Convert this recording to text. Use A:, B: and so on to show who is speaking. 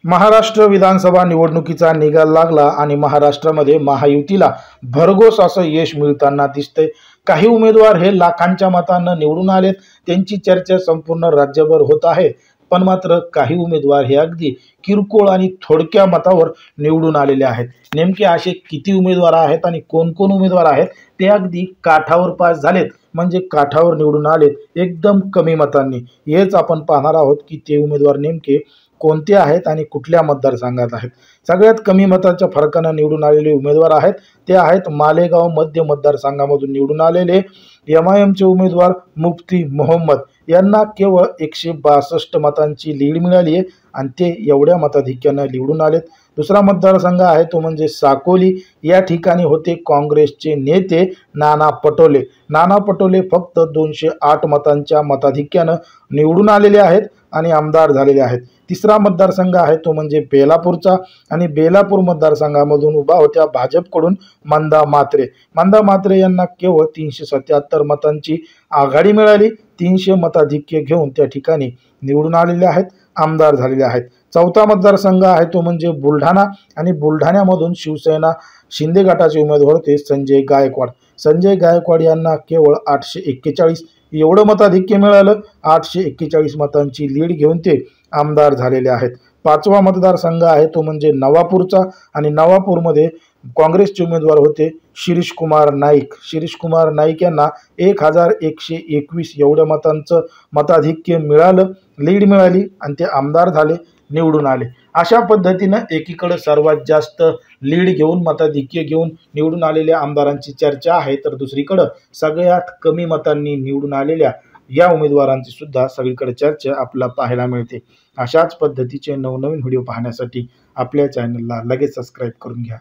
A: महाराष्ट्र विधानसभा निवडणुकीचा निकाल लागला आणि महाराष्ट्रामध्ये महायुतीला भरघोस असं यश मिळताना दिसतंय। काही उमेदवार हे लाखांच्या मतांना निवडून आलेत, त्यांची चर्चा संपूर्ण राज्यभर होत आहे। पण मात्र काही उमेदवार हे अगदी किरकोळ आणि थोडक्या मतावर निवडून आलेले आहेत। नेमके असे किती उमेदवार आहेत आणि कोण कोण उमेदवार आहेत ते अगदी काठावर पास झालेत, म्हणजे काठावर निवडून आलेत एकदम कमी मतांनी। हेच आपण पाहणार आहोत की ते उमेदवार नेमके कोणते आहेत आणि कुठल्या मतदारसंघात आहेत। सगळ्यात कमी मताच्या फरकाने निवडून आलेले उमेदवार आहेत ते आहेत मालेगाव मध्य मतदारसंघामधून निवडून आलेले एमआयएमचे उमेदवार मुफ्ती मोहम्मद यांना केवळ 162 मतांची लीड मिळाली आहे आणि ते एवढ्या मताधिक्याने निवडून आलेत। दुसरा मतदारसंघ आहे तो म्हणजे साकोली। या ठिकाणी होते काँग्रेसचे नेते नाना पटोले। नाना पटोले फक्त 208 मतांच्या मताधिक्याने निवडून आलेले आहेत आणि आमदार झालेले आहेत। तिसरा मतदारसंघ आहे तो म्हणजे बेलापूरचा आणि बेलापूर मतदारसंघामधून उभा होत्या भाजपकडून मंदा म्हात्रे। मंदा म्हात्रे यांना केवळ 377 मतांची आघाडी मिळाली। 300 मताधिक्य घेऊन त्या ठिकाणी निवडून आलेले आहेत, आमदार झालेले आहेत। चौथा मतदारसंघ आहे तो म्हणजे बुलढाणा आणि बुलढाण्यामधून शिवसेना शिंदे गटाचे उमेदवार होते संजय गायकवाड। संजय गायकवाड यांना केवळ 841 एवढं मताधिक्य मिळालं। 841 मतांची लीड घेऊन ते आमदार झालेले आहेत। पाचवा मतदारसंघ आहे तो म्हणजे नवापूरचा आणि नवापूरमध्ये काँग्रेसचे उमेदवार होते शिरीष कुमार नाईक। शिरीष कुमार नाईक यांना 1121 एवढ्या मतांचं मताधिक्य मिळालं, लीड मिळाली आणि ते आमदार झाले, निवडून आले। अशा पद्धतीने एकीकडे सर्वात जास्त लीड घेऊन मताधिक्य घेऊन निवडून आलेल्या आमदारांची चर्चा आहे, तर दुसरीकडे सगळ्यात कमी मतांनी निवडून आलेल्या या उमेदवारांची सुद्धा सगळीकडे चर्चा आपल्याला पाहायला मिळते। अशाच पद्धतीचे नवनवीन व्हिडिओ पाहण्यासाठी आपल्या चॅनलला लगेच सबस्क्राईब करून घ्या।